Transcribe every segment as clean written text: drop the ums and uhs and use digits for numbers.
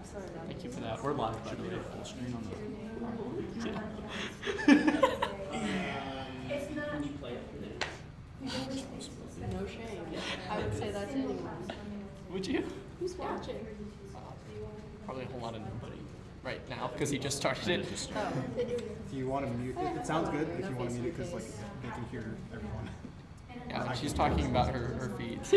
Thank you for that. We're live, by the way. Full screen on the. Can you play it? No shame. I would say that to anyone. Would you? Who's watching? Probably a whole lot of nobody right now because he just started it. Oh. If you want to mute it, it sounds good if you want to mute it because like they can hear everyone. Yeah, she's talking about her feeds.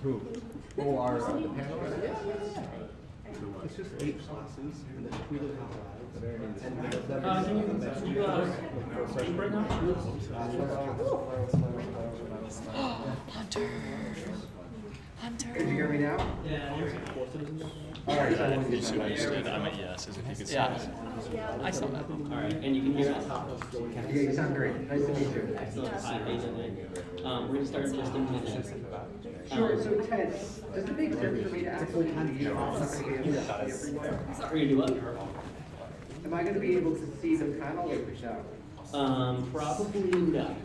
Who? Oh, our the panel? It's just 8 classes, and then we live Can you speak right now? Could you hear me now? Yeah. All right. I'm a yes, as if you could say Yeah. it. I saw that. All right, and you can hear us? Yeah, you sound great. Nice to meet you. Excellent. Hi, how you doing? We're gonna start in just a minute. Sure. So Ted, does it make sense for me to actually kind of, I'm not going to be able to see everywhere. We're gonna do what? Am I going to be able to see the panel or no? Probably no.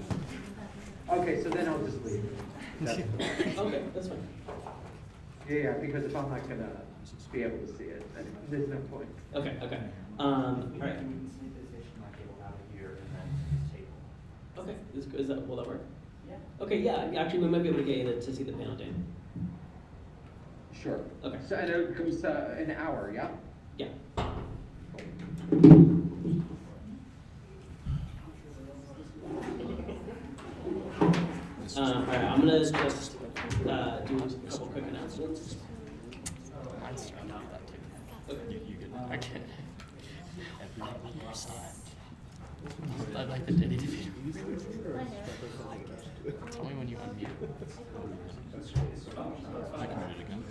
Okay, so then I'll just leave. Okay, that's fine. Yeah, because if I'm not going to be able to see it, then there's no point. Okay, okay. All right. Okay, is that, will that work? Yeah. Okay, yeah, actually we might be able to get you to see the panel, Dan. Sure. Okay. So and it comes an hour, yeah? Yeah. All right, I'm gonna just do a couple quick announcements. Mine's starting out that too. Okay. I can't. I like the Diddy video. Tell me when you unmute. I can read it again.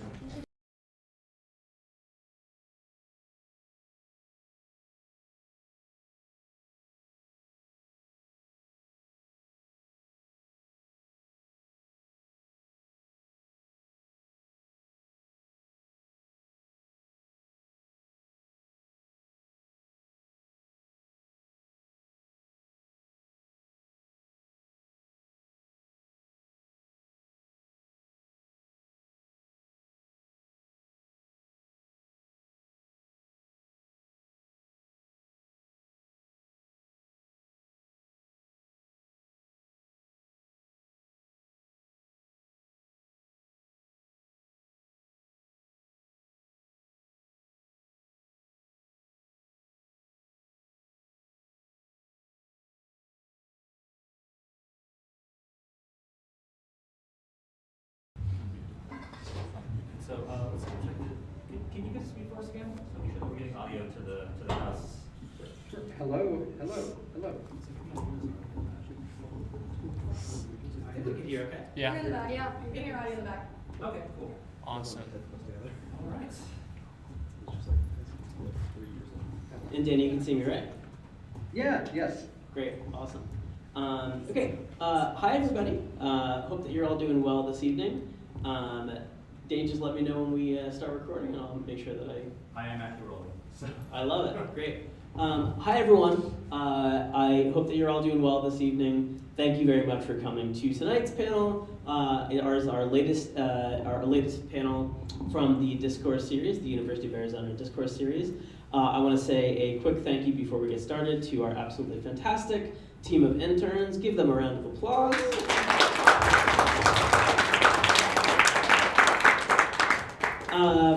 So let's check can you guys speak for us again? So make sure that we're getting audio to the house. Sure. Hello, hello, hello. I think we can hear okay. Yeah. You're in the back, yeah. You can hear audio in the back. Okay, cool. Awesome. All right. And Danny, you can see me, right? Yeah, yes. Great, awesome. Okay, hi everybody. Hope that you're all doing well this evening. Dane, just let me know when we start recording, and I'll make sure that I am actually rolling. So. I love it. Great. Hi everyone. I hope that you're all doing well this evening. Thank you very much for coming to tonight's panel. Our latest panel from the Discourse Series, the University of Arizona Discourse Series. I want to say a quick thank you before we get started to our absolutely fantastic team of interns. Give them a round of applause.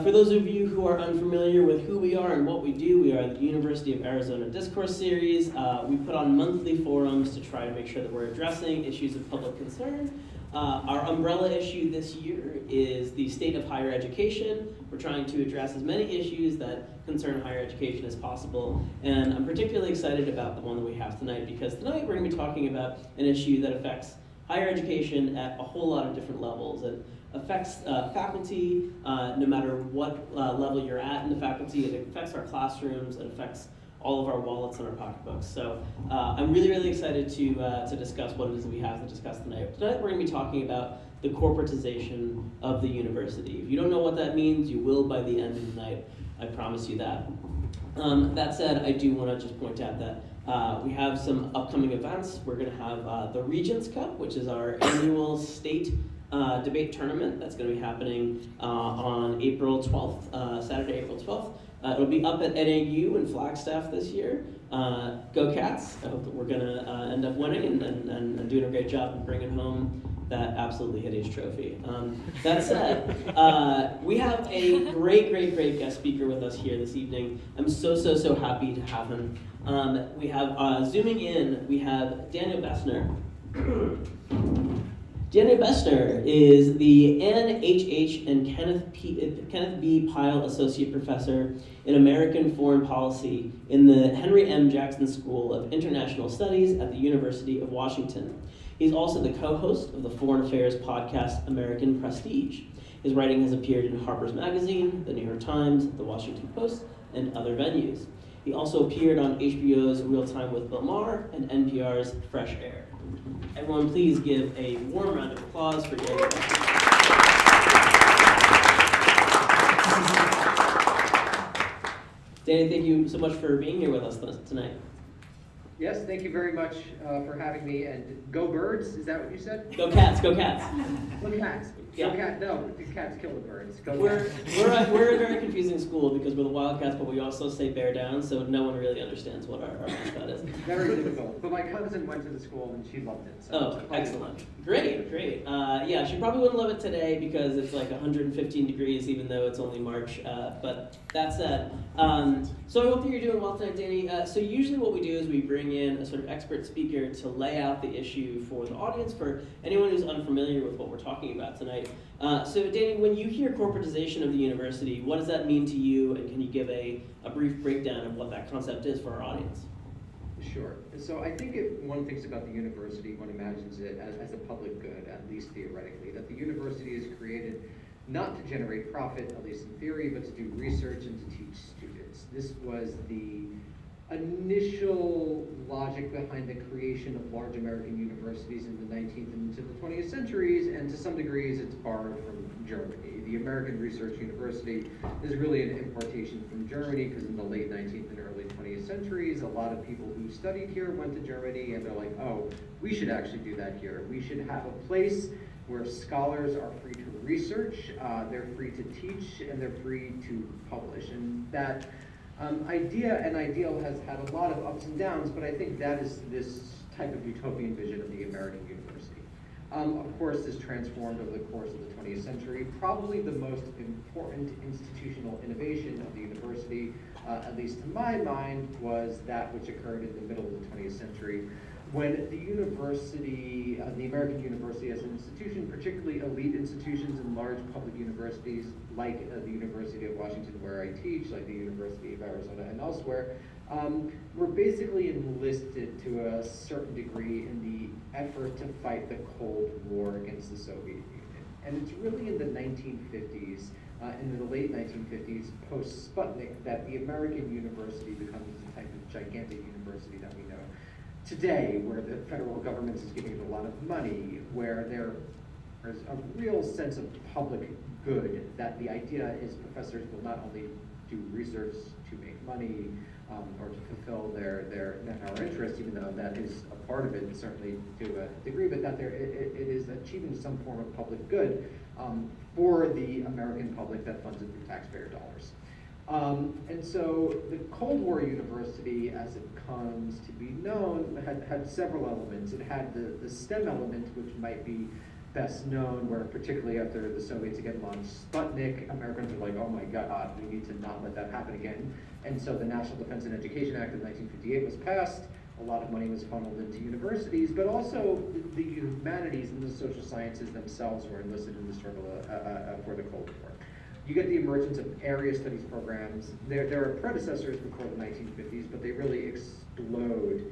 For those of you who are unfamiliar with who we are and what we do, we are the University of Arizona Discourse Series. We put on monthly forums to try to make sure that we're addressing issues of public concern. Our umbrella issue this year is the state of higher education. We're trying to address as many issues that concern higher education as possible. And I'm particularly excited about the one that we have tonight, because tonight we're going to be talking about an issue that affects higher education at a whole lot of different levels. It affects faculty, no matter what level you're at in the faculty. It affects our classrooms. It affects all of our wallets and our pocketbooks. So I'm really, really excited to discuss what it is that we have to discuss tonight. Tonight we're going to be talking about the corporatization of the university. If you don't know what that means, you will by the end of the night. I promise you that. That said, I do want to just point out that we have some upcoming events. We're going to have the Regents Cup, which is our annual state debate tournament that's going to be happening on April 12th, Saturday, April 12th. It'll be up at NAU in Flagstaff this year. Go Cats. I hope that we're going to end up winning and doing a great job and bringing home that absolutely hideous trophy. That said, we have a great guest speaker with us here this evening. I'm so happy to have him. We have, zooming in, we have Daniel Bessner. Daniel Bessner is the Ann H. and Kenneth B. Pyle Associate Professor in American Foreign Policy in the Henry M. Jackson School of International Studies at the University of Washington. He's also the co-host of the Foreign Affairs podcast American Prestige. His writing has appeared in Harper's Magazine, The New York Times, The Washington Post, and other venues. He also appeared on HBO's Real Time with Bill Maher and NPR's Fresh Air. Everyone please give a warm round of applause for Daniel Bessner. Danny, thank you so much for being here with us tonight. Yes, thank you very much for having me. And go birds, is that what you said? Go Cats, go Cats. Go Cats. Yeah. Go cat. No, the cats kill the birds. Go We're Cats. we're a very confusing school because we're the Wildcats, but we also say bear down, so no one really understands what our mascot is. Very difficult. But my cousin went to the school and she loved it. So Oh, it's quite excellent. Great. Yeah, she probably wouldn't love it today because it's like 115 degrees, even though it's only March. But that said, so I hope that you're doing well tonight, Danny. So usually what we do is we bring in a sort of expert speaker to lay out the issue for the audience, for anyone who's unfamiliar with what we're talking about tonight. So Danny, when you hear corporatization of the university, what does that mean to you, and can you give a brief breakdown of what that concept is for our audience? Sure. So I think if one thinks about the university, one imagines it as a public good, at least theoretically, that the university is created not to generate profit, at least in theory, but to do research and to teach students. This was the initial logic behind the creation of large American universities in the 19th and into the 20th centuries, and to some degrees it's borrowed from Germany. The American Research University is really an importation from Germany, because in the late 19th and early 20th centuries, a lot of people who studied here went to Germany, and they're like, oh, we should actually do that here. We should have a place where scholars are free to research, they're free to teach, and they're free to publish. And that idea and ideal has had a lot of ups and downs, but I think that is this type of utopian vision of the American university. Of course, this transformed over the course of the 20th century. Probably the most important institutional innovation of the university, at least to my mind, was that which occurred in the middle of the 20th century, when the university, the American university as an institution, particularly elite institutions and large public universities like the University of Washington where I teach, like the University of Arizona and elsewhere, were basically enlisted to a certain degree in the effort to fight the Cold War against the Soviet Union. And it's really in the 1950s, in the late 1950s, post-Sputnik, that the American university becomes the type of gigantic university that we know today, where the federal government is giving it a lot of money, where there's a real sense of public good, that the idea is professors will not only do research to make money or to fulfill their interest, even though that is a part of it, certainly to a degree, but that it is achieving some form of public good for the American public that funds it through taxpayer dollars. And so the Cold War University, as it comes to be known, had several elements. It had the STEM element, which might be best known, where particularly after the Soviets again launched Sputnik, Americans were like, oh my God, we need to not let that happen again. And so the National Defense and Education Act of 1958 was passed. A lot of money was funneled into universities, but also the humanities and the social sciences themselves were enlisted in the struggle for the Cold War. You get the emergence of area studies programs. There are predecessors before the 1950s, but they really explode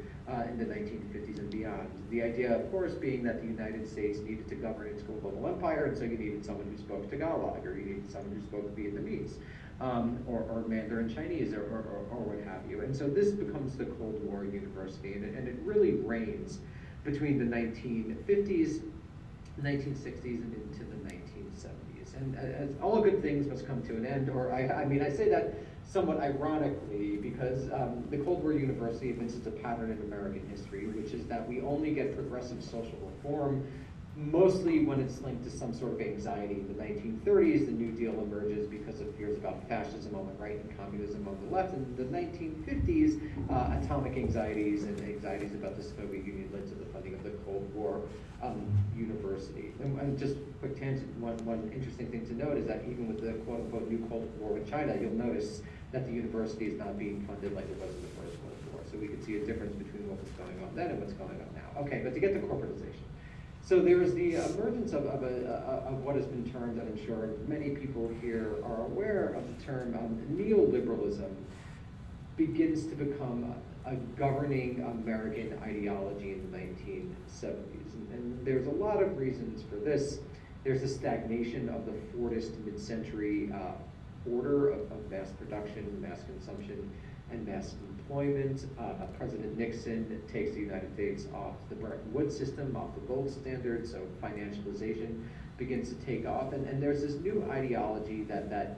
in the 1950s and beyond. The idea, of course, being that the United States needed to govern its global empire, and so you needed someone who spoke Tagalog, or you needed someone who spoke Vietnamese, or Mandarin Chinese, or what have you. And so this becomes the Cold War University, and it really reigns between the 1950s, 1960s, and into the 1970s. And as all good things must come to an end, or I mean, I say that somewhat ironically, because the Cold War University evinces a pattern in American history, which is that we only get progressive social reform mostly when it's linked to some sort of anxiety. In the 1930s, the New Deal emerges because of fears about fascism on the right and communism on the left. In the 1950s, atomic anxieties and anxieties about the Soviet Union led to the funding of the Cold War University. And just quick tangent, one interesting thing to note is that even with the quote-unquote new Cold War with China, you'll notice that the university is not being funded like it was in the First World War. So we can see a difference between what was going on then and what's going on now. Okay, but to get to corporatization. So there is the emergence of what has been termed, and I'm sure many people here are aware of the term neoliberalism, begins to become a governing American ideology in the 1970s. And there's a lot of reasons for this. There's a stagnation of the Fordist mid-century order of mass production, mass consumption, and mass employment. President Nixon takes the United States off the Bretton Woods system, off the gold standard, so financialization begins to take off. And there's this new ideology that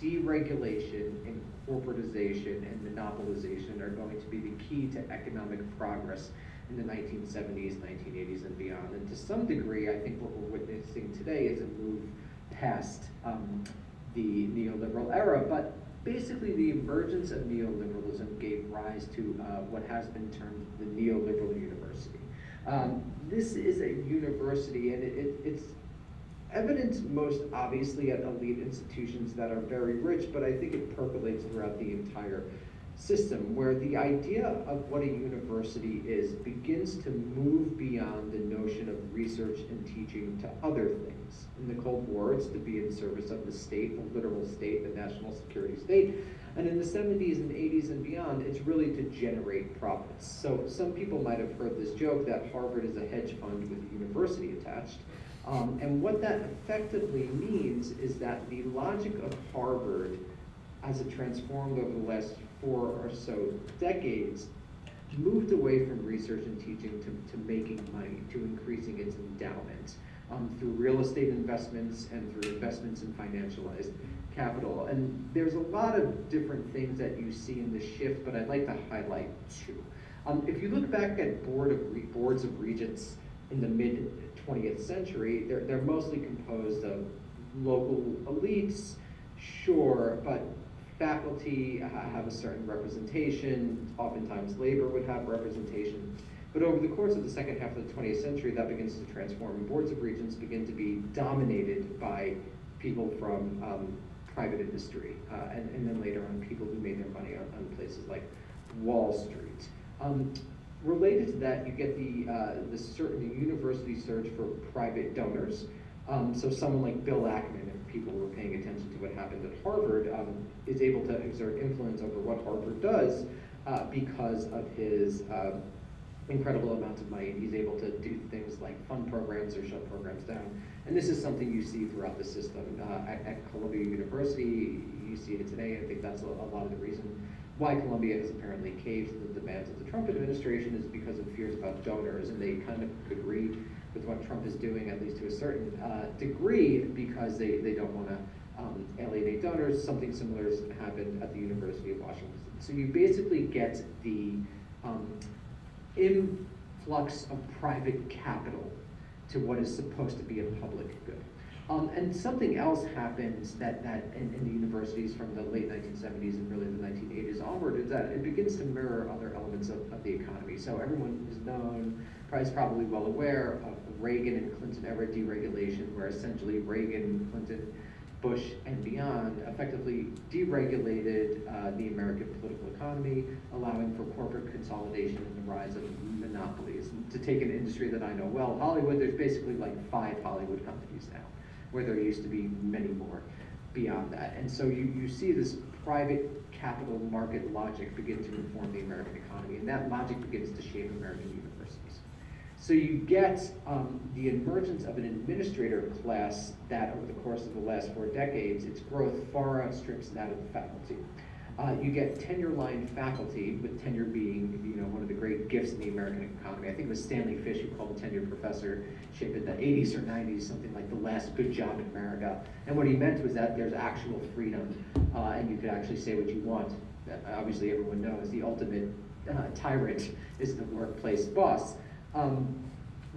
deregulation and corporatization and monopolization are going to be the key to economic progress in the 1970s, 1980s, and beyond. And to some degree, I think what we're witnessing today is a move past the neoliberal era, but basically the emergence of neoliberalism gave rise to what has been termed the neoliberal university. This is a university, and it's evident most obviously at elite institutions that are very rich, but I think it percolates throughout the entire system, where the idea of what a university is begins to move beyond the notion of research and teaching to other things. In the Cold War, it's to be in service of the state, the literal state, the national security state. And in the 70s and 80s and beyond, it's really to generate profits. So some people might have heard this joke that Harvard is a hedge fund with a university attached. And what that effectively means is that the logic of Harvard, as it transformed over the last 4 or so decades, moved away from research and teaching to making money, to increasing its endowment through real estate investments and through investments in financialized capital. And there's a lot of different things that you see in this shift, but I'd like to highlight 2. If you look back at boards of regents in the mid-20th century, they're mostly composed of local elites, sure, but faculty have a certain representation. Oftentimes labor would have representation. But over the course of the second half of the 20th century, that begins to transform. And boards of regents begin to be dominated by people from private industry, and then later on people who made their money on places like Wall Street. Related to that, you get the university surge for private donors. So someone like Bill Ackman, if people were paying attention to what happened at Harvard, is able to exert influence over what Harvard does because of his incredible amounts of money. He's able to do things like fund programs or shut programs down. And this is something you see throughout the system. At Columbia University, you see it today. I think that's a lot of the reason why Columbia has apparently caved to the demands of the Trump administration is because of fears about donors, and they kind of agree with what Trump is doing, at least to a certain degree, because they don't want to alienate donors. Something similar has happened at the University of Washington. So you basically get the influx of private capital to what is supposed to be a public good. And something else happens that in the universities from the late 1970s and really the 1980s onward is that it begins to mirror other elements of the economy. So everyone is known, is probably well aware of Reagan and Clinton era deregulation, where essentially Reagan, Clinton, Bush, and beyond effectively deregulated the American political economy, allowing for corporate consolidation and the rise of monopolies. And to take an industry that I know well, Hollywood, there's basically like 5 Hollywood companies now, where there used to be many more beyond that. And so you see this private capital market logic begin to inform the American economy, and that logic begins to shape American universities. So you get the emergence of an administrator class that over the course of the last 4 decades, its growth far outstrips that of the faculty. You get tenure-line faculty, with tenure being one of the great gifts in the American economy. I think it was Stanley Fish who called the tenured professorship in the 80s or 90s something like the last good job in America. And what he meant was that there's actual freedom, and you could actually say what you want. Obviously everyone knows the ultimate tyrant is the workplace boss.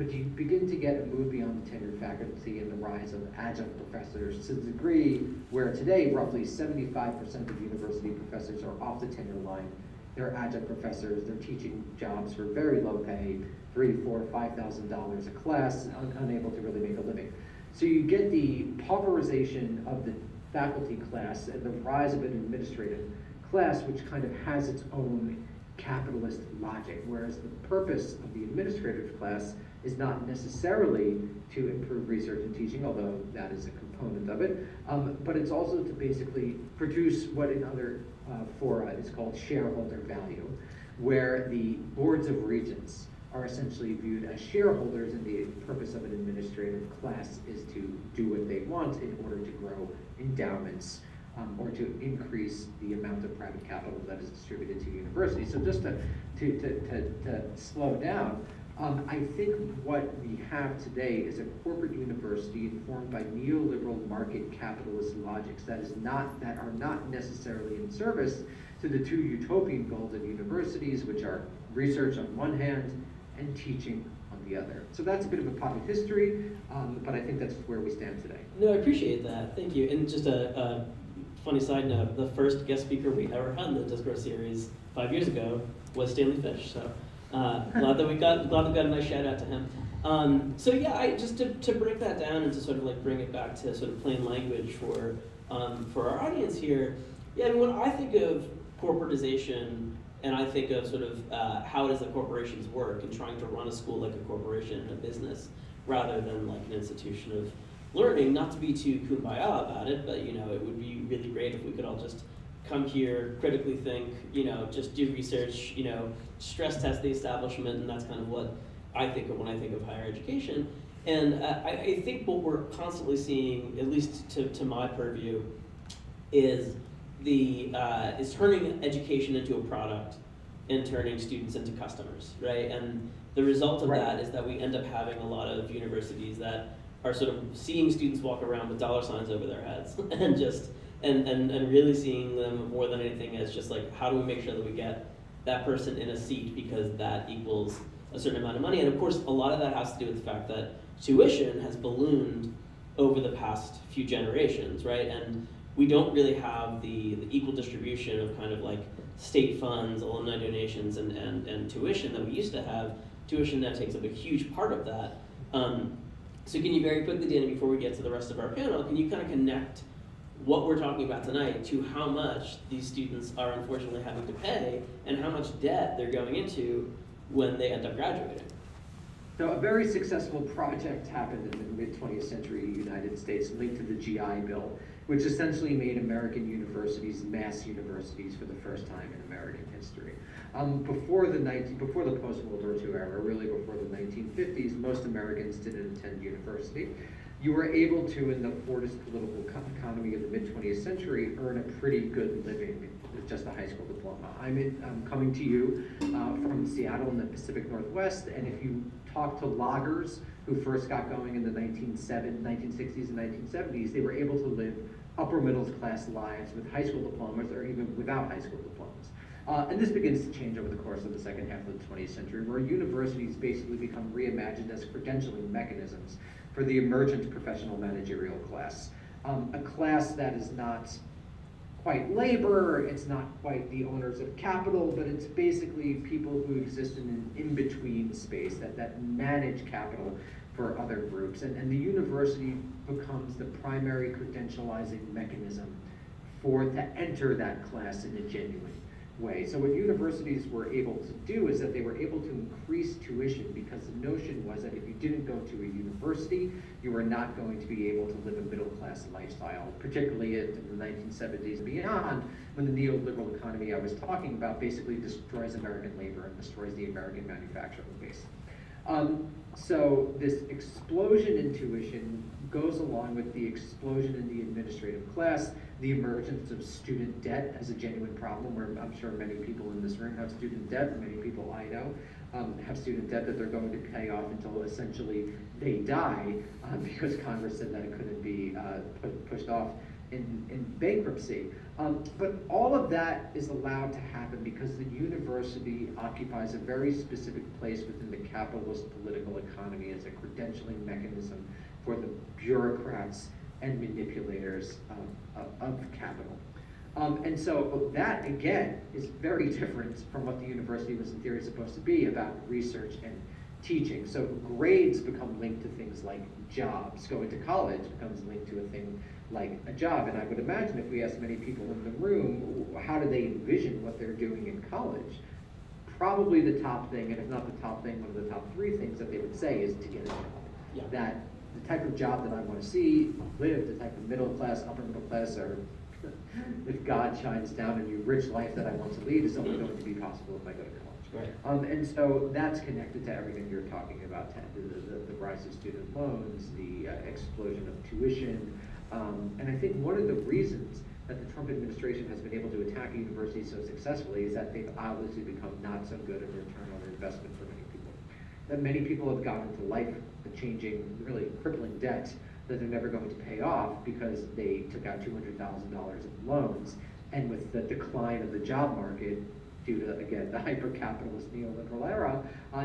but you begin to get a move beyond the tenured faculty and the rise of adjunct professors to the degree where today roughly 75% of university professors are off the tenure line. They're adjunct professors, they're teaching jobs for very low pay, $3,000, $4,000, $5,000 a class, unable to really make a living. So you get the pauperization of the faculty class and the rise of an administrative class which kind of has its own capitalist logic, whereas the purpose of the administrative class is not necessarily to improve research and teaching, although that is a component of it, but it's also to basically produce what in other fora is called shareholder value, where the boards of regents are essentially viewed as shareholders, and the purpose of an administrative class is to do what they want in order to grow endowments or to increase the amount of private capital that is distributed to universities. So just to slow down, I think what we have today is a corporate university informed by neoliberal market capitalist logics that are not necessarily in service to the two utopian goals of universities, which are research on one hand and teaching on the other. So that's a bit of a potted history, but I think that's where we stand today. No, I appreciate that. Thank you. And just a funny side note, the first guest speaker we ever had in the Discourse Series 5 years ago was Stanley Fish. So glad that we got a nice shout out to him. So yeah, just to break that down and to sort of like bring it back to sort of plain language for our audience here. Yeah, and when I think of corporatization, and I think of sort of how it is that corporations work and trying to run a school like a corporation and a business rather than like an institution of learning, not to be too kumbaya about it, but you know, it would be really great if we could all just come here, critically think, you know, just do research, you know, stress test the establishment, and that's kind of what I think of when I think of higher education. And I think what we're constantly seeing, at least to my purview, is turning education into a product and turning students into customers, right? And the result of that is that we end up having a lot of universities that are sort of seeing students walk around with dollar signs over their heads and just and really seeing them more than anything as just like, how do we make sure that we get that person in a seat because that equals a certain amount of money. And of course, a lot of that has to do with the fact that tuition has ballooned over the past few generations, right? And we don't really have the equal distribution of kind of like state funds, alumni donations, and tuition that we used to have. Tuition now takes up a huge part of that. So can you very quickly, Danny, before we get to the rest of our panel, can you kind of connect what we're talking about tonight to how much these students are unfortunately having to pay and how much debt they're going into when they end up graduating? So a very successful project happened in the mid-20th century United States linked to the GI Bill, which essentially made American universities mass universities for the first time in American history. Before the post-World War II era, really before the 1950s, most Americans didn't attend university. You were able to, in the Fordist political economy of the mid-20th century, earn a pretty good living with just a high school diploma. I'm coming to you from Seattle in the Pacific Northwest, and if you talk to loggers who first got going in the 1960s and 1970s, they were able to live upper middle class lives with high school diplomas or even without high school diplomas. And this begins to change over the course of the second half of the 20th century, where universities basically become reimagined as credentialing mechanisms for the emergent professional managerial class. A class that is not quite labor, it's not quite the owners of capital, but it's basically people who exist in an in-between space that manage capital for other groups. And the university becomes the primary credentializing mechanism to enter that class in a genuine way. So what universities were able to do is that they were able to increase tuition because the notion was that if you didn't go to a university, you were not going to be able to live a middle class lifestyle, particularly in the 1970s and beyond, when the neoliberal economy I was talking about basically destroys American labor and destroys the American manufacturing base. So this explosion in tuition goes along with the explosion in the administrative class, the emergence of student debt as a genuine problem, where I'm sure many people in this room have student debt, many people I know have student debt that they're going to pay off until essentially they die because Congress said that it couldn't be pushed off in bankruptcy. But all of that is allowed to happen because the university occupies a very specific place within the capitalist political economy as a credentialing mechanism for the bureaucrats and manipulators of capital. And so that, again, is very different from what the university was in theory supposed to be about research and teaching. So grades become linked to things like jobs. Going to college becomes linked to a thing like a job. And I would imagine if we asked many people in the room, how do they envision what they're doing in college? Probably the top thing, and if not the top thing, one of the top three things that they would say is to get a job. Yeah. That the type of job that I want to see, live, the type of middle class, upper middle class, or if God shines down on you, rich life that I want to lead is only going to be possible if I go to college. Right. And so that's connected to everything you're talking about, Ted, the rise of student loans, the explosion of tuition. And I think one of the reasons that the Trump administration has been able to attack universities so successfully is that they've obviously become not so good at return on investment for many people. That many people have gone into life-changing, really crippling debt that they're never going to pay off because they took out $200,000 in loans. And with the decline of the job market, due to, again, the hyper-capitalist neoliberal era,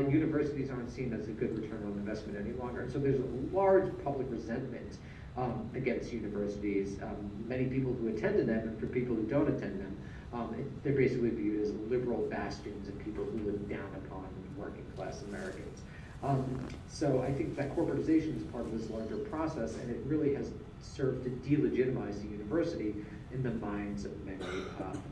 universities aren't seen as a good return on investment any longer. And so there's a large public resentment against universities. Many people who attended them, and for people who don't attend them, they're basically viewed as liberal bastions and people who look down upon working class Americans. So I think that corporatization is part of this larger process, and it really has served to delegitimize the university in the minds of many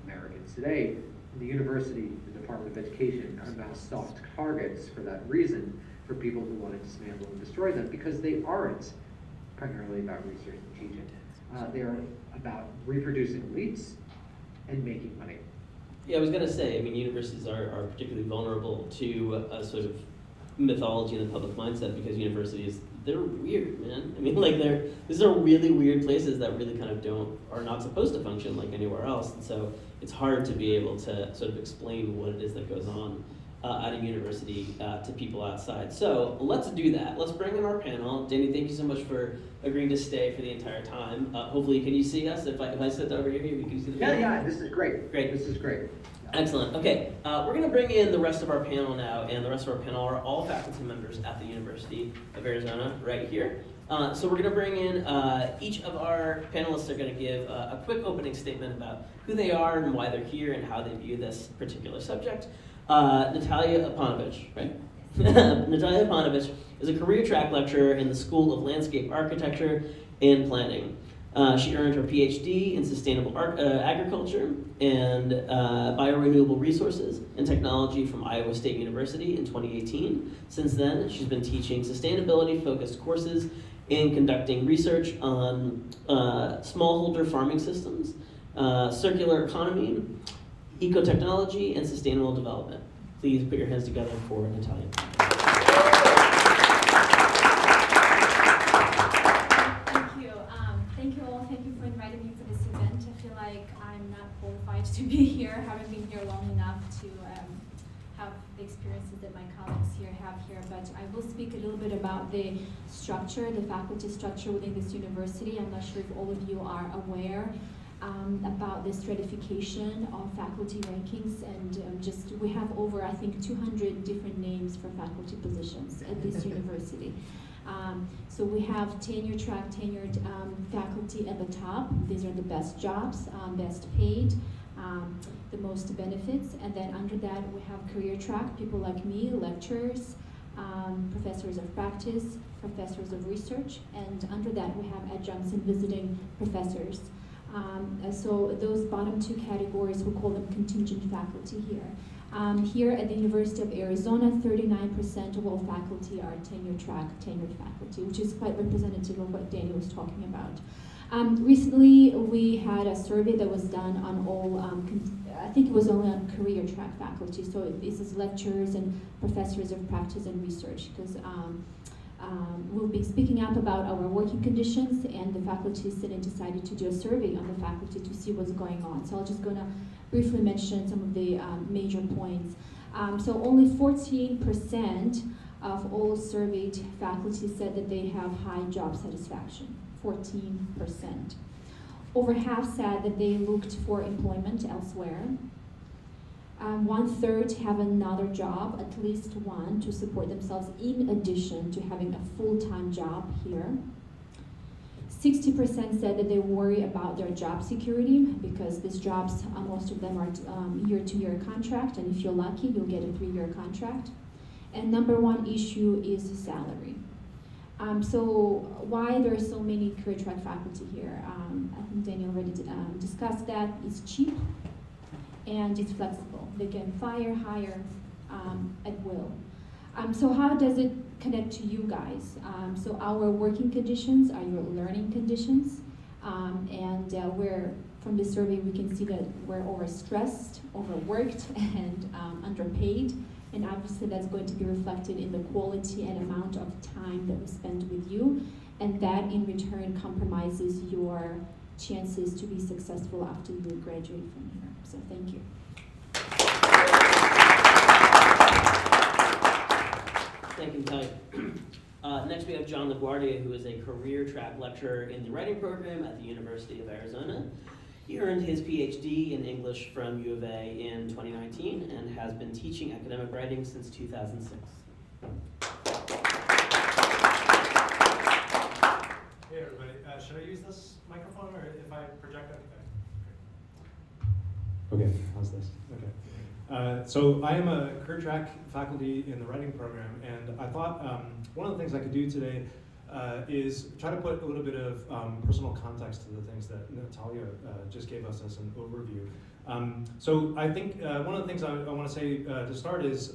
Americans today. The university, the Department of Education, are now soft targets for that reason for people who want to dismantle and destroy them, because they aren't primarily about research and teaching. They're about reproducing elites and making money. Yeah, I was going to say, I mean, universities are particularly vulnerable to a sort of mythology in the public mindset because universities, they're weird, man. I mean, like, these are really weird places that really kind of are not supposed to function like anywhere else. And so it's hard to be able to sort of explain what it is that goes on at a university to people outside. So let's do that. Let's bring in our panel. Danny, thank you so much for agreeing to stay for the entire time. Hopefully, can you see us? If I sit over here, you can see the panel? Yeah, this is great. Great. This is great. Excellent. Okay, we're going to bring in the rest of our panel now, and the rest of our panel are all faculty members at the University of Arizona right here. So we're going to bring in each of our panelists are going to give a quick opening statement about who they are and why they're here and how they view this particular subject. Natalia Aponovich, right? Natalia Aponovich is a career track lecturer in the School of Landscape Architecture and Planning. She earned her PhD in Sustainable Agriculture and Biorenewable Resources and Technology from Iowa State University in 2018. Since then, she's been teaching sustainability-focused courses and conducting research on smallholder farming systems, circular economy, ecotechnology, and sustainable development. Please put your hands together for Natalia. Thank you all. Thank you for inviting me for this event. I feel like I'm not qualified to be here, having been here long enough to have the experiences that my colleagues here have here. But I will speak a little bit about the structure, the faculty structure within this university. I'm not sure if all of you are aware about the stratification of faculty rankings, and just we have over, I think, 200 different names for faculty positions at this university. So we have tenure track, tenured faculty at the top. These are the best jobs, best paid, the most benefits. And then under that, we have career track, people like me, lecturers, professors of practice, professors of research. And under that, we have adjuncts and visiting professors. So those bottom two categories, we call them contingent faculty here. Here at the University of Arizona, 39% of all faculty are tenure track, tenured faculty, which is quite representative of what Danny was talking about. Recently, we had a survey that was done on all, I think it was only on career track faculty, so this is lecturers and professors of practice and research, because we'll be speaking up about our working conditions, and the faculty senate decided to do a survey on the faculty to see what's going on. So I'm just going to briefly mention some of the major points. So only 14% of all surveyed faculty said that they have high job satisfaction, 14%. Over half said that they looked for employment elsewhere. 1/3 have another job, at least one, to support themselves in addition to having a full-time job here. 60% said that they worry about their job security because these jobs, most of them are year-to-year contract, and if you're lucky, you'll get a 3-year contract. And number one issue is salary. So why there are so many career track faculty here? I think Daniel already discussed that. It's cheap and it's flexible. They can fire, hire at will. So how does it connect to you guys? So our working conditions are your learning conditions. Where from the survey we can see that we're overstressed, overworked, and underpaid. And obviously that's going to be reflected in the quality and amount of time that we spend with you. And that in return compromises your chances to be successful after you graduate from here. So thank you. Thank you, Natalia. Next we have John LaGuardia, who is a career track lecturer in the writing program at the University of Arizona. He earned his PhD in English from U of A in 2019 and has been teaching academic writing since 2006. Hey everybody, should I use this microphone or if I project anything? Okay, how's this? Okay. So I am a career track faculty in the writing program, and I thought one of the things I could do today is try to put a little bit of personal context to the things that Natalia just gave us as an overview. So I think one of the things I want to say to start is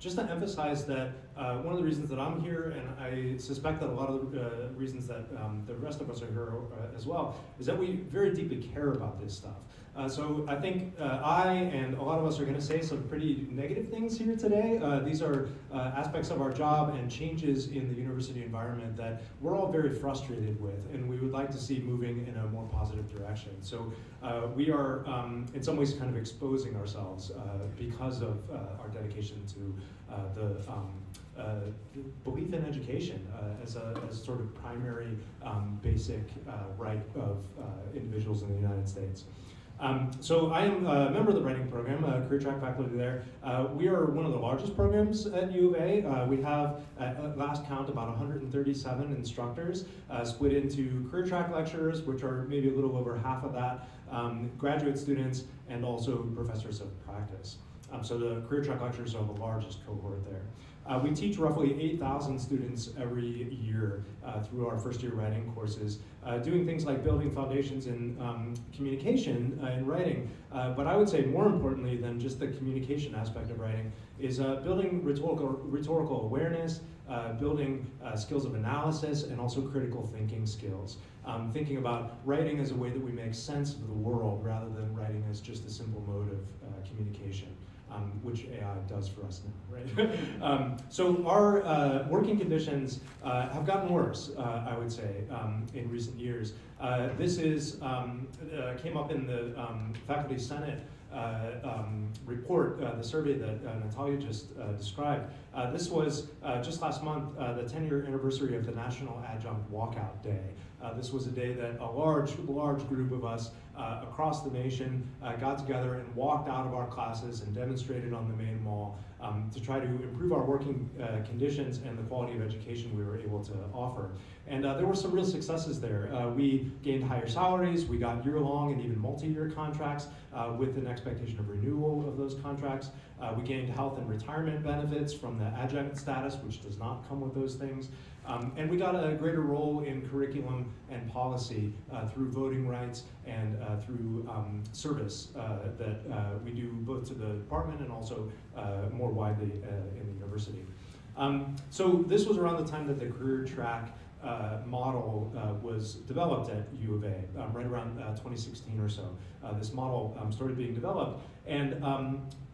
just to emphasize that one of the reasons that I'm here, and I suspect that a lot of the reasons that the rest of us are here as well, is that we very deeply care about this stuff. So I think I and a lot of us are going to say some pretty negative things here today. These are aspects of our job and changes in the university environment that we're all very frustrated with, and we would like to see moving in a more positive direction. So we are in some ways kind of exposing ourselves because of our dedication to the belief in education as sort of primary basic right of individuals in the United States. So I am a member of the writing program, career track faculty there. We are one of the largest programs at U of A. We have, at last count, about 137 instructors split into career track lecturers, which are maybe a little over half of that, graduate students, and also professors of practice. So the career track lecturers are the largest cohort there. We teach roughly 8,000 students every year through our first year writing courses, doing things like building foundations in communication in writing. But I would say more importantly than just the communication aspect of writing is building rhetorical awareness, building skills of analysis, and also critical thinking skills. Thinking about writing as a way that we make sense of the world rather than writing as just a simple mode of communication. Which AI does for us now, right? So our working conditions have gotten worse, I would say, in recent years. This is came up in the Faculty Senate report, the survey that Natalia just described. This was just last month, the 10-year anniversary of the National Adjunct Walkout Day. This was a day that a large group of us across the nation got together and walked out of our classes and demonstrated on the main mall to try to improve our working conditions and the quality of education we were able to offer. And there were some real successes there. We gained higher salaries, we got year-long and even multi-year contracts with an expectation of renewal of those contracts. We gained health and retirement benefits from the adjunct status, which does not come with those things. And we got a greater role in curriculum and policy through voting rights and through service that we do both to the department and also more widely in the university. So this was around the time that the career track model was developed at U of A, right around 2016 or so. This model started being developed, and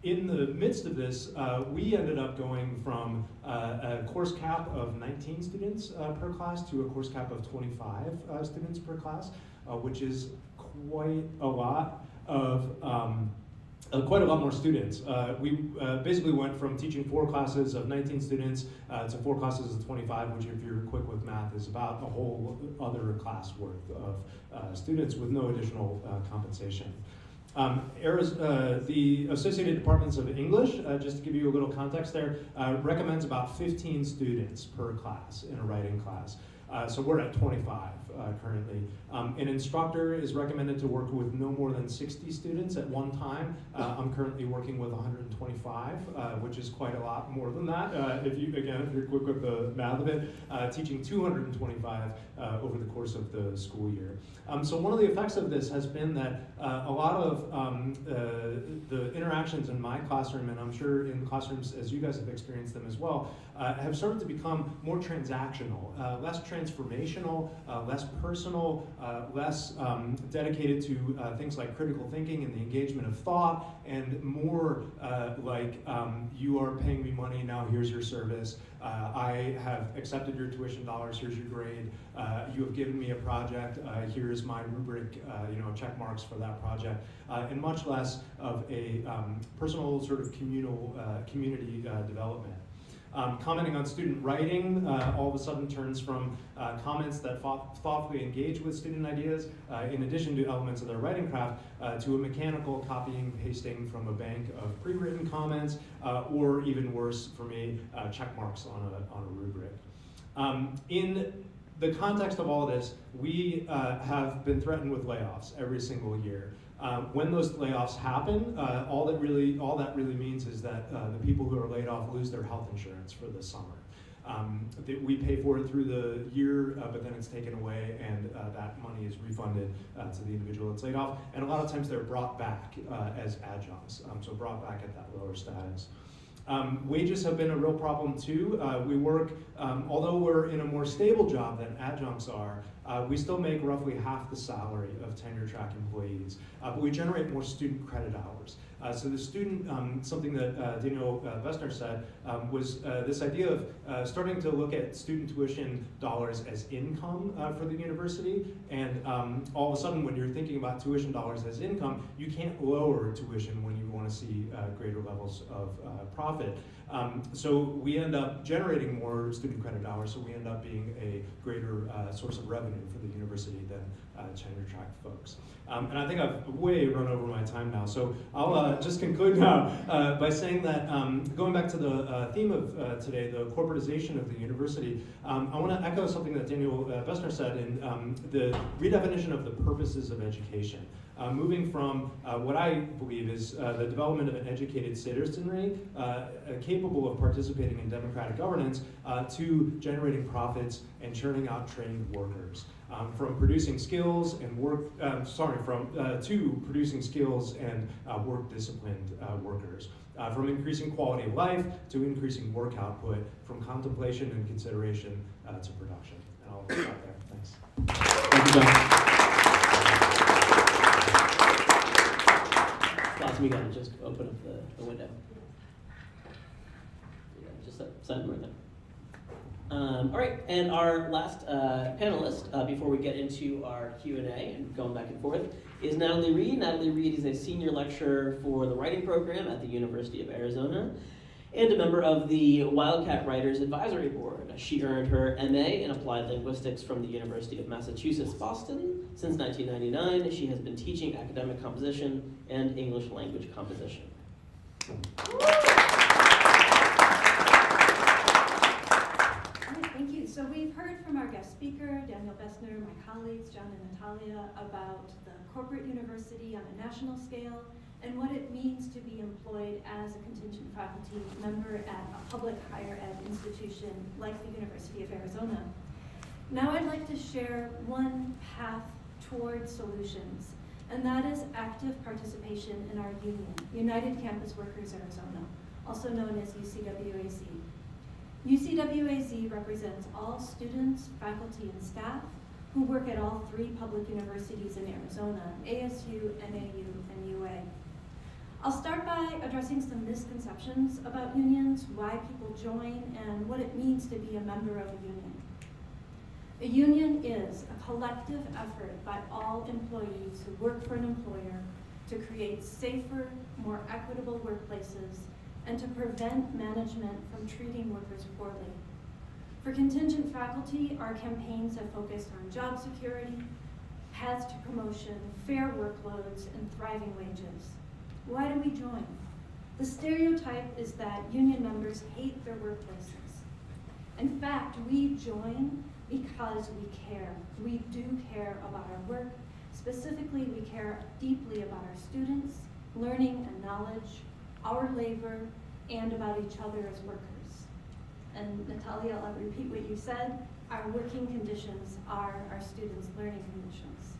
in the midst of this, we ended up going from a course cap of 19 students per class to a course cap of 25 students per class, which is quite a lot of quite a lot more students. We basically went from teaching 4 classes of 19 students to 4 classes of 25, which if you're quick with math is about a whole other class worth of students with no additional compensation. The Associated Departments of English, just to give you a little context there, recommends about 15 students per class in a writing class. So we're at 25 currently. An instructor is recommended to work with no more than 60 students at one time. I'm currently working with 125, which is quite a lot more than that. If you're quick with the math of it, teaching 225 over the course of the school year. So one of the effects of this has been that a lot of the interactions in my classroom, and I'm sure in classrooms as you guys have experienced them as well, have started to become more transactional, less transformational, less personal, less dedicated to things like critical thinking and the engagement of thought, and more like you are paying me money, now here's your service. I have accepted your tuition dollars, here's your grade. You have given me a project, here's my rubric, check marks for that project, and much less of a personal sort of community development. Commenting on student writing all of a sudden turns from comments that thoughtfully engage with student ideas, in addition to elements of their writing craft, to a mechanical copying, pasting from a bank of pre-written comments, or even worse for me, check marks on a rubric. In the context of all this, we have been threatened with layoffs every single year. When those layoffs happen, all that really means is that the people who are laid off lose their health insurance for the summer. We pay for it through the year, but then it's taken away, and that money is refunded to the individual that's laid off. And a lot of times they're brought back as adjuncts, so brought back at that lower status. Wages have been a real problem too. We work, although we're in a more stable job than adjuncts are, we still make roughly half the salary of tenure track employees, but we generate more student credit hours. So the student, something that Daniel Vestner said, was this idea of starting to look at student tuition dollars as income for the university, and all of a sudden when you're thinking about tuition dollars as income, you can't lower tuition when you want to see greater levels of profit. So we end up generating more student credit hours, so we end up being a greater source of revenue for the university than tenure track folks. And I think I've way run over my time now, so I'll just conclude now by saying that going back to the theme of today, the corporatization of the university, I want to echo something that Daniel Vestner said in the redefinition of the purposes of education. Moving from what I believe is the development of an educated citizenry capable of participating in democratic governance to generating profits and churning out trained workers. From producing skills and to producing skills and work disciplined workers. From increasing quality of life to increasing work output, from contemplation and consideration to production. And I'll stop there. Thanks. Thank you, John. Awesome, you gotta just open up the window. Yeah, just sign right there. All right, and our last panelist, before we get into our Q&A and going back and forth, is Natalie Reed. Natalie Reed is a senior lecturer for the writing program at the University of Arizona and a member of the Wildcat Writers Advisory Board. She earned her MA in Applied Linguistics from the University of Massachusetts, Boston. Since 1999, she has been teaching academic composition and English language composition. Thank you. So we've heard from our guest speaker, Daniel Vestner, my colleagues, John and Natalia, about the corporate university on a national scale and what it means to be employed as a contingent faculty member at a public higher ed institution like the University of Arizona. Now I'd like to share one path toward solutions, and that is active participation in our union, United Campus Workers Arizona, also known as UCWAZ. UCWAZ represents all students, faculty, and staff who work at all 3 public universities in Arizona, ASU, NAU, and UA. I'll start by addressing some misconceptions about unions, why people join, and what it means to be a member of a union. A union is a collective effort by all employees who work for an employer to create safer, more equitable workplaces, and to prevent management from treating workers poorly. For contingent faculty, our campaigns have focused on job security, paths to promotion, fair workloads, and thriving wages. Why do we join? The stereotype is that union members hate their workplaces. In fact, we join because we care. We do care about our work. Specifically, we care deeply about our students, learning and knowledge, our labor, and about each other as workers. And Natalia, I'll repeat what you said, our working conditions are our students' learning conditions.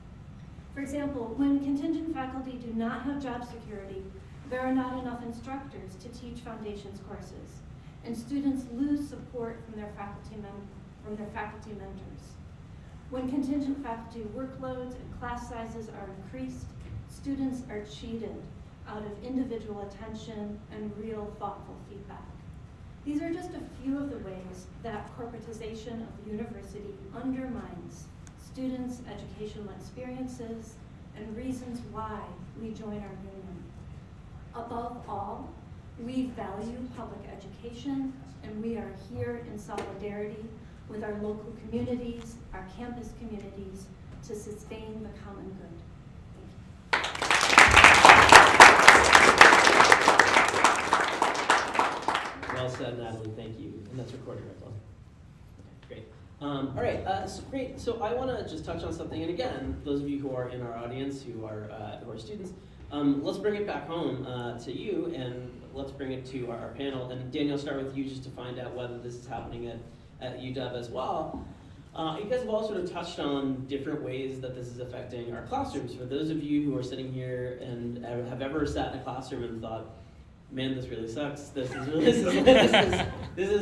For example, when contingent faculty do not have job security, there are not enough instructors to teach foundations courses, and students lose support from their faculty mentors. When contingent faculty workloads and class sizes are increased, students are cheated out of individual attention and real thoughtful feedback. These are just a few of the ways that corporatization of the university undermines students' educational experiences and reasons why we join our union. Above all, we value public education, and we are here in solidarity with our local communities, our campus communities, to sustain the common good. Thank you. Well said, Natalie, thank you. And that's recorded, right, well. Okay, great. All right, so great. So I want to just touch on something, and again, those of you who are in our audience, who are students, let's bring it back home to you, and let's bring it to our panel. And Daniel, I'll start with you just to find out whether this is happening at UW as well. You guys have all sort of touched on different ways that this is affecting our classrooms. For those of you who are sitting here and have ever sat in a classroom and thought, man, this really sucks. This is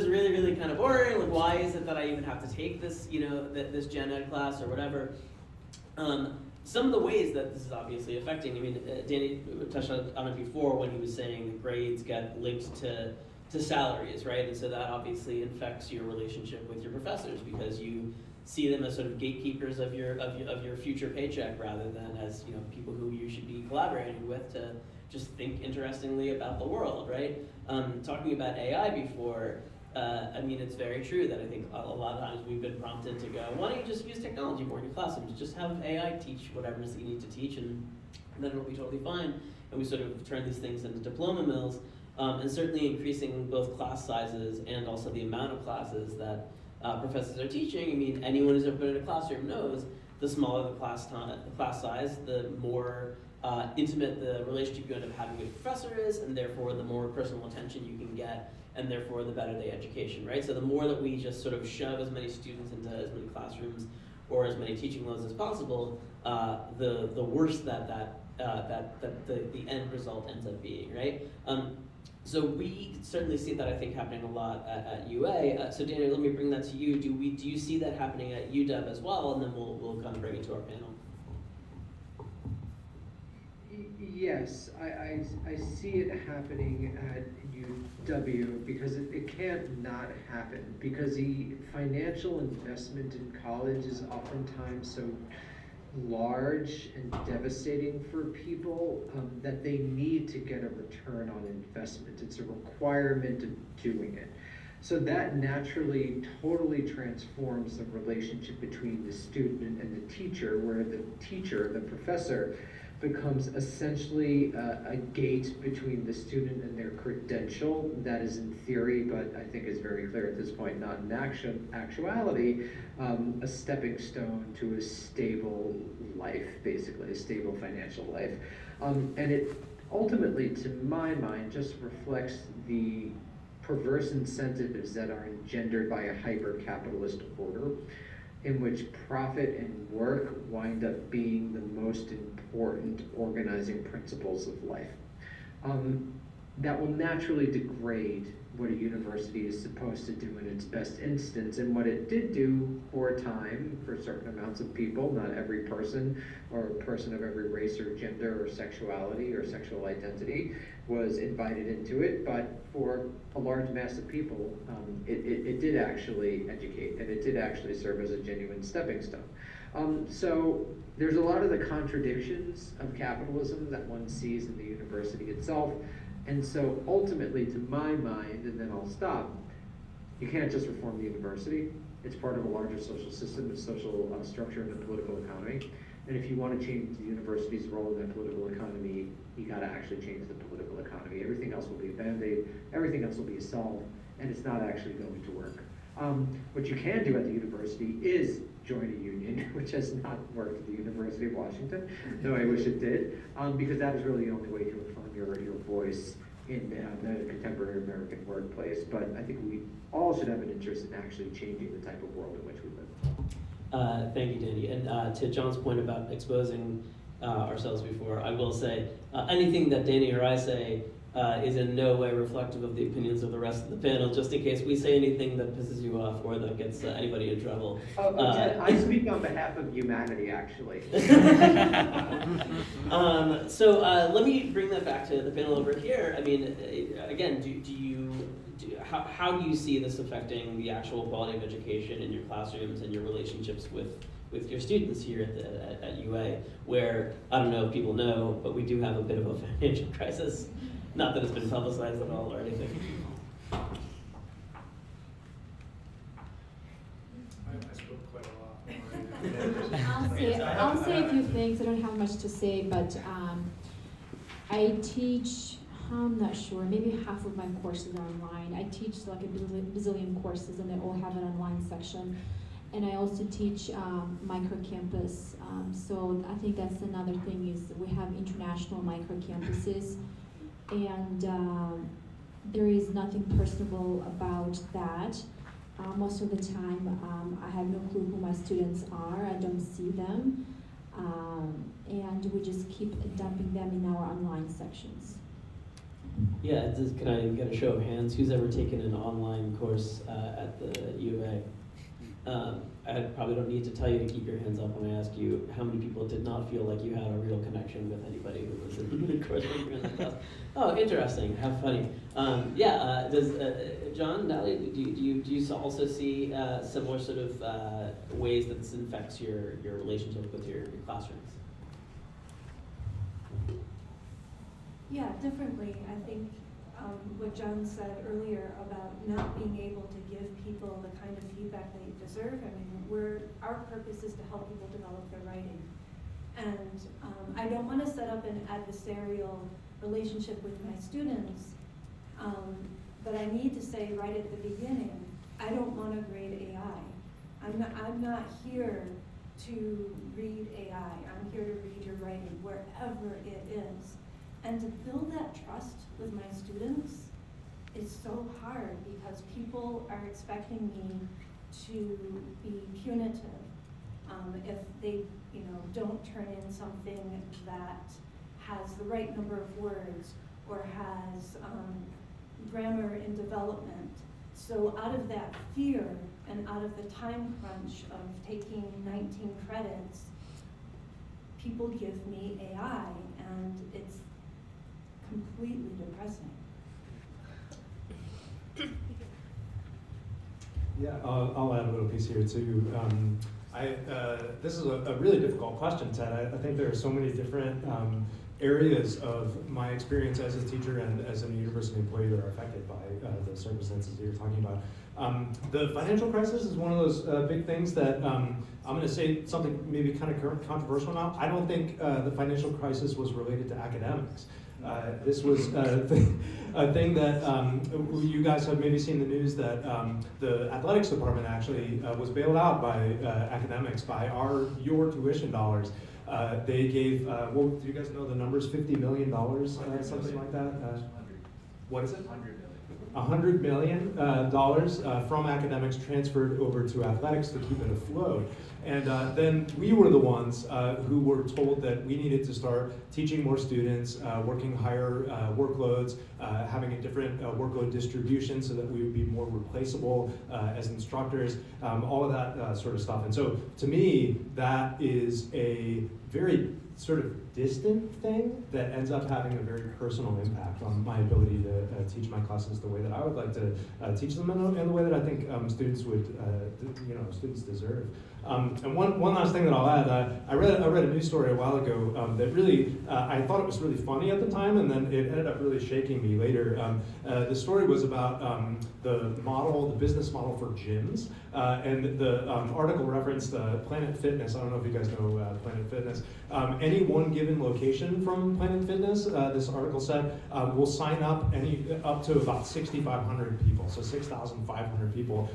really, really kind of boring. Like, why is it that I even have to take this, this gen ed class or whatever? Some of the ways that this is obviously affecting, I mean, Danny touched on it before when he was saying the grades get linked to salaries, right? And so that obviously infects your relationship with your professors because you see them as sort of gatekeepers of your future paycheck rather than as people who you should be collaborating with to just think interestingly about the world, right? Talking about AI before, I mean, it's very true that I think a lot of times we've been prompted to go, why don't you just use technology more in your classrooms? Just have AI teach whatever it is that you need to teach, and then it'll be totally fine. And we sort of turn these things into diploma mills, and certainly increasing both class sizes and also the amount of classes that professors are teaching. I mean, anyone who's ever been in a classroom knows the smaller the class size, the more intimate the relationship you end up having with your professor is, and therefore the more personal attention you can get, and therefore the better the education, right? So the more that we just sort of shove as many students into as many classrooms or as many teaching loads as possible, the worse that the end result ends up being, right? So we certainly see that, I think, happening a lot at UA. So Daniel, let me bring that to you. Do you see that happening at UW as well? And then we'll kind of bring it to our panel. Yes, I see it happening at UW because it can't not happen, because the financial investment in college is oftentimes so large and devastating for people that they need to get a return on investment. It's a requirement of doing it. So that naturally totally transforms the relationship between the student and the teacher, where the teacher, the professor, becomes essentially a gate between the student and their credential. That is in theory, but I think is very clear at this point, not in actuality, a stepping stone to a stable life, basically, a stable financial life. And it ultimately, to my mind, just reflects the perverse incentives that are engendered by a hyper-capitalist order, in which profit and work wind up being the most important organizing principles of life. That will naturally degrade what a university is supposed to do in its best instance. And what it did do for a time, for certain amounts of people, not every person or person of every race or gender or sexuality or sexual identity was invited into it, but for a large mass of people, it did actually educate, and it did actually serve as a genuine stepping stone. So there's a lot of the contradictions of capitalism that one sees in the university itself. And so ultimately, to my mind, and then I'll stop, you can't just reform the university. It's part of a larger social system, it's social structure in the political economy. And if you want to change the university's role in that political economy, you got to actually change the political economy. Everything else will be a band-aid, everything else will be a solve, and it's not actually going to work. What you can do at the university is join a union, which has not worked at the University of Washington, though I wish it did, because that is really the only way to affirm your voice in the contemporary American workplace. But I think we all should have an interest in actually changing the type of world in which we live. Thank you, Danny. And to John's point about exposing ourselves before, I will say anything that Danny or I say is in no way reflective of the opinions of the rest of the panel, just in case we say anything that pisses you off or that gets anybody in trouble. Jen, I speak on behalf of humanity, actually. So let me bring that back to the panel over here. I mean, again, how do you see this affecting the actual quality of education in your classrooms and your relationships with your students here at UA, where, I don't know if people know, but we do have a bit of a financial crisis. Not that it's been publicized at all or anything. I spoke quite a lot. I'll say a few things. I don't have much to say, but I teach, I'm not sure, maybe half of my courses are online. I teach like a bazillion courses, and they all have an online section. And I also teach micro-campus. So I think that's another thing is we have international micro-campuses. And there is nothing personable about that. Most of the time, I have no clue who my students are. I don't see them. And we just keep dumping them in our online sections. Yeah, can I get a show of hands? Who's ever taken an online course at the U of A? I probably don't need to tell you to keep your hands up when I ask you how many people did not feel like you had a real connection with anybody who was in the course when you were in the class. Oh, interesting. How funny. Does John, Natalie, do you also see similar sort of ways that this affects your relationship with your classrooms? Yeah, differently. I think what John said earlier about not being able to give people the kind of feedback they deserve. I mean, our purpose is to help people develop their writing. And I don't want to set up an adversarial relationship with my students, but I need to say right at the beginning, I don't want to grade AI. I'm not here to read AI. I'm here to read your writing, wherever it is. And to build that trust with my students is so hard because people are expecting me to be punitive if they, don't turn in something that has the right number of words or has grammar in development. So out of that fear and out of the time crunch of taking 19 credits, people give me AI, and it's completely depressing. Yeah, I'll add a little piece here too. This is a really difficult question, Ted. I think there are so many different areas of my experience as a teacher and as a university employee that are affected by the circumstances that you're talking about. The financial crisis is one of those big things that I'm going to say something maybe kind of controversial now. I don't think the financial crisis was related to academics. This was a thing that you guys have maybe seen the news that the athletics department actually was bailed out by academics by your tuition dollars. They gave, do you guys know the numbers? $50 million, something like that? What is it? 100 million. $100 million from academics transferred over to athletics to keep it afloat. And then we were the ones who were told that we needed to start teaching more students, working higher workloads, having a different workload distribution so that we would be more replaceable as instructors, all of that sort of stuff. And so to me, that is a very sort of distant thing that ends up having a very personal impact on my ability to teach my classes the way that I would like to teach them and the way that I think students would, students deserve. And one last thing that I'll add, I read a news story a while ago that really, I thought it was really funny at the time, and then it ended up really shaking me later. The story was about the business model for gyms, and the article referenced Planet Fitness. I don't know if you guys know Planet Fitness. Any one given location from Planet Fitness, this article said, will sign up up to about 6,500 people, so 6,500 people,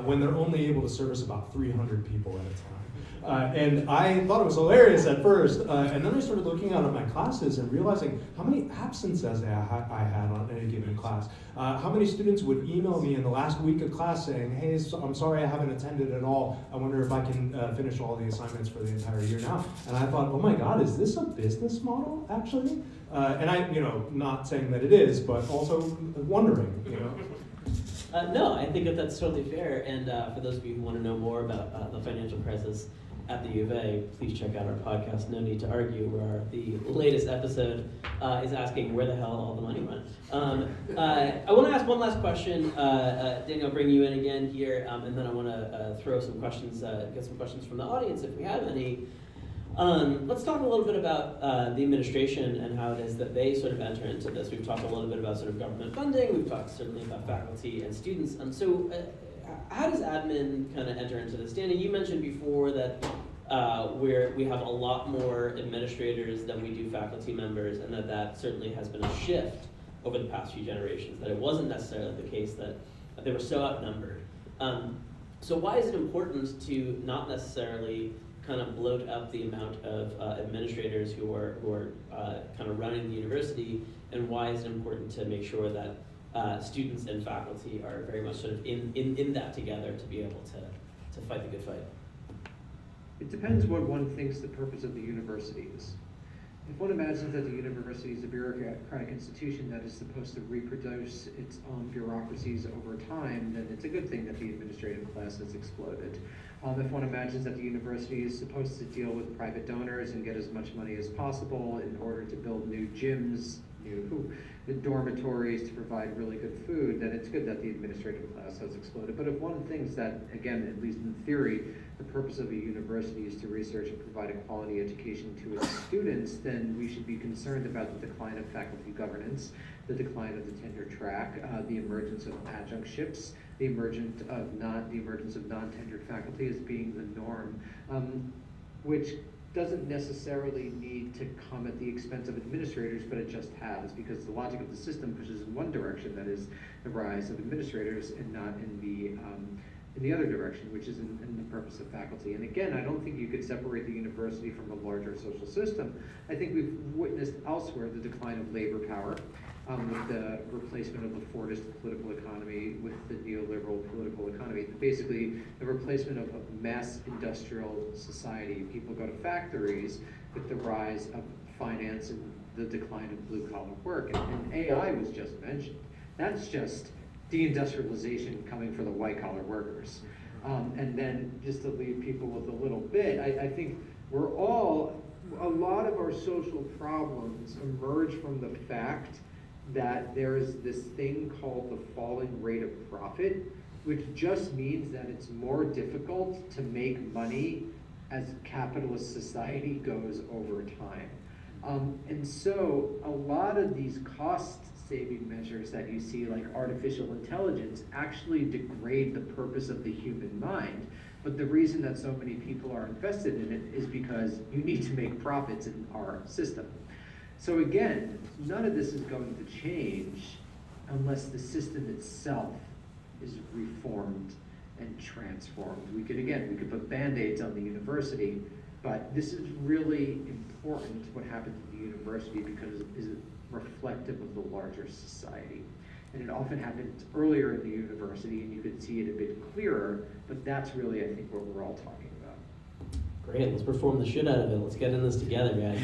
when they're only able to service about 300 people at a time. And I thought it was hilarious at first, and then I started looking out at my classes and realizing how many absences I had on any given class. How many students would email me in the last week of class saying, hey, I'm sorry I haven't attended at all. I wonder if I can finish all the assignments for the entire year now. And I thought, oh my God, is this a business model, actually? And I, not saying that it is, but also wondering, No, I think that's totally fair. And for those of you who want to know more about the financial crisis at the U of A, please check out our podcast, No Need to Argue, where the latest episode is asking where the hell all the money went. I want to ask one last question. Daniel, I'll bring you in again here, and then I want to throw some questions, get some questions from the audience if we have any. Let's talk a little bit about the administration and how it is that they sort of enter into this. We've talked a little bit about sort of government funding. We've talked certainly about faculty and students. So how does admin kind of enter into this? Danny, you mentioned before that we have a lot more administrators than we do faculty members, and that certainly has been a shift over the past few generations, that it wasn't necessarily the case that they were so outnumbered. So why is it important to not necessarily kind of bloat up the amount of administrators who are kind of running the university, and why is it important to make sure that students and faculty are very much sort of in that together to be able to fight the good fight? It depends what one thinks the purpose of the university is. If one imagines that the university is a bureaucratic institution that is supposed to reproduce its own bureaucracies over time, then it's a good thing that the administrative class has exploded. If one imagines that the university is supposed to deal with private donors and get as much money as possible in order to build new gyms, new dormitories to provide really good food, then it's good that the administrative class has exploded. But if one thinks that, again, at least in theory, the purpose of a university is to research and provide a quality education to its students, then we should be concerned about the decline of faculty governance, the decline of the tenure track, the emergence of adjunctships, the emergence of non-tenured faculty as being the norm, which doesn't necessarily need to come at the expense of administrators, but it just has, because the logic of the system pushes in one direction, that is the rise of administrators, and not in the other direction, which is in the purpose of faculty. And again, I don't think you could separate the university from a larger social system. I think we've witnessed elsewhere the decline of labor power, with the replacement of the Fordist political economy with the neoliberal political economy. Basically, the replacement of mass industrial society. People go to factories with the rise of finance and the decline of blue-collar work. And AI was just mentioned. That's just deindustrialization coming for the white-collar workers. And then just to leave people with a little bit, I think a lot of our social problems emerge from the fact that there is this thing called the falling rate of profit, which just means that it's more difficult to make money as capitalist society goes over time. And so a lot of these cost-saving measures that you see, like artificial intelligence, actually degrade the purpose of the human mind. But the reason that so many people are invested in it is because you need to make profits in our system. So again, none of this is going to change unless the system itself is reformed and transformed. We could put Band-Aids on the university, but this is really important, what happens at the university, because it is reflective of the larger society. and it often happens earlier in the university, and you could see it a bit clearer, but that's really, I think, what we're all talking about. Great, let's perform the shit out of it. Let's get in this together, guys.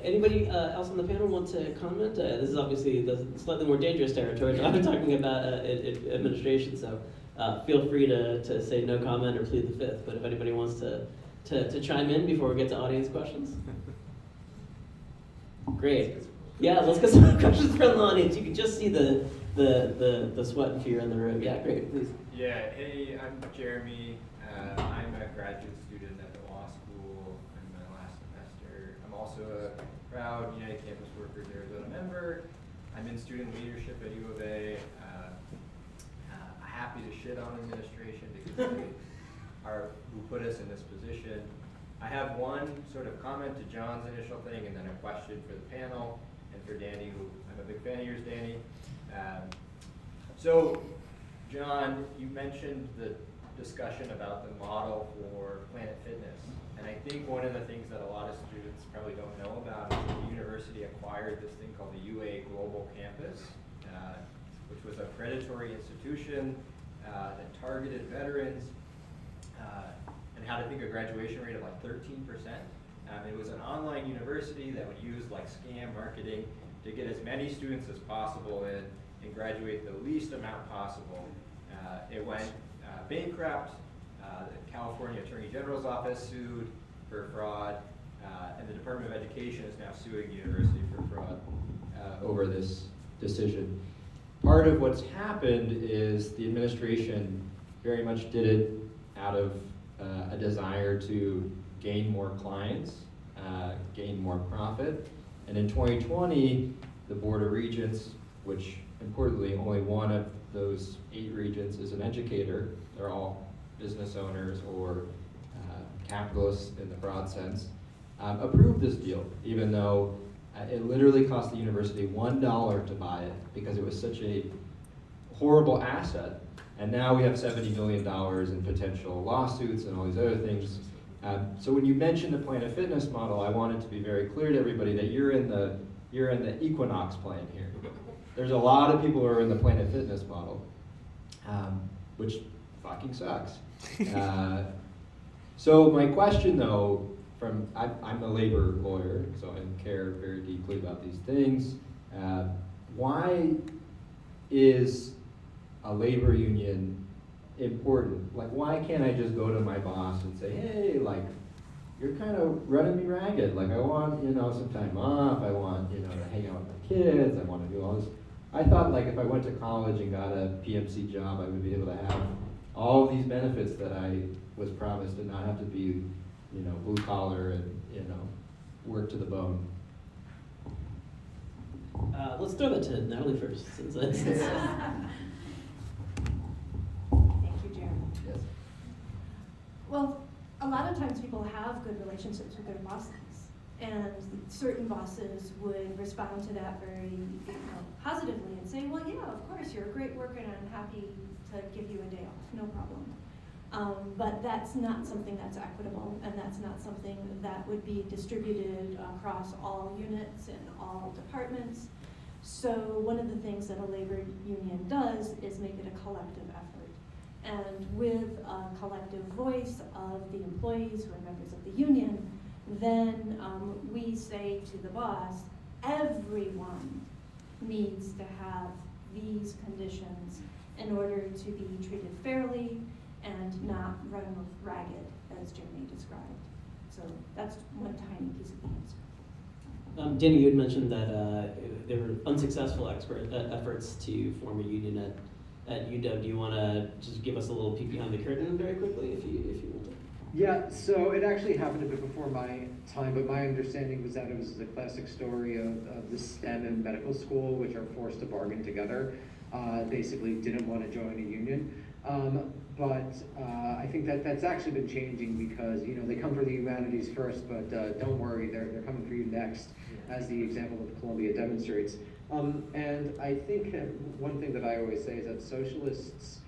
Anybody else on the panel want to comment? This is obviously the slightly more dangerous territory. I'm talking about administration, so feel free to say no comment or plead the fifth. But if anybody wants to chime in before we get to audience questions. Great. Yeah, let's get some questions from the audience. You can just see the sweat and fear in the room. Yeah, great, please. Yeah, hey, I'm Jeremy. I'm a graduate student at the law school. I'm in my last semester. I'm also a proud United Campus Workers Arizona member. I'm in student leadership at U of A. Happy to shit on administration because they are who put us in this position. I have one sort of comment to John's initial thing and then a question for the panel and for Danny, who I'm a big fan of yours, Danny. So, John, you mentioned the discussion about the model for Planet Fitness. And I think one of the things that a lot of students probably don't know about is that the university acquired this thing called the UA Global Campus, which was a predatory institution that targeted veterans and had, I think, a graduation rate of like 13%. It was an online university that would use like scam marketing to get as many students as possible in and graduate the least amount possible. It went bankrupt. The California Attorney General's office sued for fraud, and the Department of Education is now suing the university for fraud over this decision. Part of what's happened is the administration very much did it out of a desire to gain more clients, gain more profit. And in 2020, the Board of Regents, which importantly only one of those 8 regents is an educator, they're all business owners or capitalists in the broad sense, approved this deal, even though it literally cost the university $1 to buy it because it was such a horrible asset. And now we have $70 million in potential lawsuits and all these other things. So when you mentioned the Planet Fitness model, I wanted to be very clear to everybody that you're in the Equinox plan here. There's a lot of people who are in the Planet Fitness model, which fucking sucks. So my question though, I'm a labor lawyer, so I care very deeply about these things. Why is a labor union important? Like, why can't I just go to my boss and say, hey, like, you're kind of running me ragged. Like, I want, some time off. I want, to hang out with my kids. I want to do all this. I thought, like, if I went to college and got a PMC job, I would be able to have all of these benefits that I was promised and not have to be, blue collar and, work to the bone. Let's throw that to Natalie first, since that's... Thank you, Jeremy. Yes. Well, a lot of times people have good relationships with their bosses, and certain bosses would respond to that very positively and say, well, yeah, of course, you're a great worker and I'm happy to give you a day off, no problem. But that's not something that's equitable, and that's not something that would be distributed across all units and all departments. So one of the things that a labor union does is make it a collective effort. And with a collective voice of the employees who are members of the union, then we say to the boss, everyone needs to have these conditions in order to be treated fairly and not run ragged, as Jeremy described. So that's one tiny piece of the answer. Danny, you had mentioned that there were unsuccessful efforts to form a union at UW. Do you want to just give us a little peek behind the curtain very quickly, if you want to? Yeah, so it actually happened a bit before my time, but my understanding was that it was the classic story of the STEM and medical school, which are forced to bargain together, basically didn't want to join a union. But I think that's actually been changing because, they come for the humanities first, but don't worry, they're coming for you next, as the example of Columbia demonstrates. And I think one thing that I always say is that socialists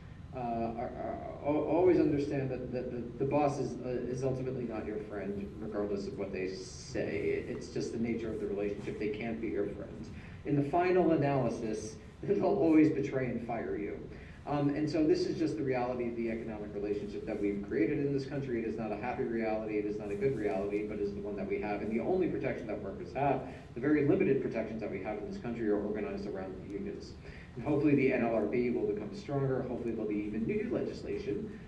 always understand that the boss is ultimately not your friend, regardless of what they say. It's just the nature of the relationship. They can't be your friend. In the final analysis, they'll always betray and fire you. And so this is just the reality of the economic relationship that we've created in this country. It is not a happy reality, it is not a good reality, but is the one that we have. And the only protection that workers have, the very limited protections that we have in this country, are organized around the unions. And hopefully the NLRB will become stronger. Hopefully there'll be even new legislation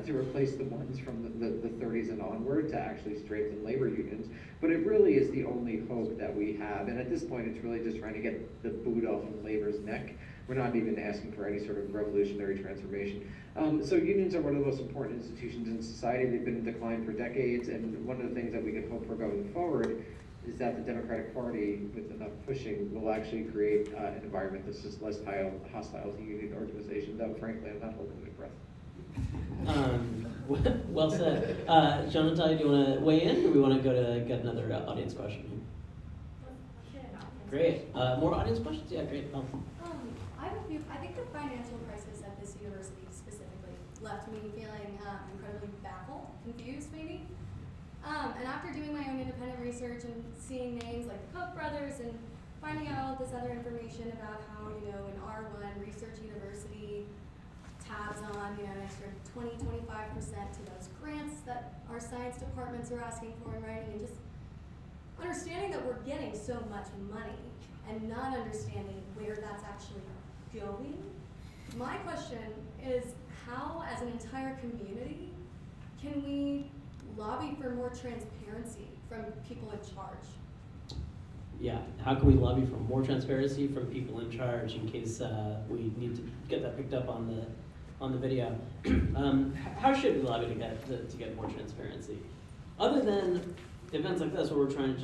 to replace the ones from the 30s and onward to actually strengthen labor unions. But it really is the only hope that we have. And at this point, it's really just trying to get the boot off of labor's neck. We're not even asking for any sort of revolutionary transformation. So unions are one of the most important institutions in society. They've been in decline for decades, and one of the things that we can hope for going forward is that the Democratic Party, with enough pushing, will actually create an environment that's just less hostile to union organization, though frankly, I'm not holding my breath. Well said. John and Talia, do you want to weigh in, or we want to go to get another audience question? Great. More audience questions? Yeah, great. I think the financial crisis at this university specifically left me feeling incredibly baffled, confused maybe. And after doing my own independent research and seeing names like the Koch brothers and finding out all this other information about how, in R1 Research University tabs on, an extra 20-25% to those grants that our science departments are asking for in writing, and just understanding that we're getting so much money and not understanding where that's actually going. My question is, how, as an entire community, can we lobby for more transparency from people in charge? Yeah, how can we lobby for more transparency from people in charge in case we need to get that picked up on the video? How should we lobby to get more transparency? Other than events like this where we're trying to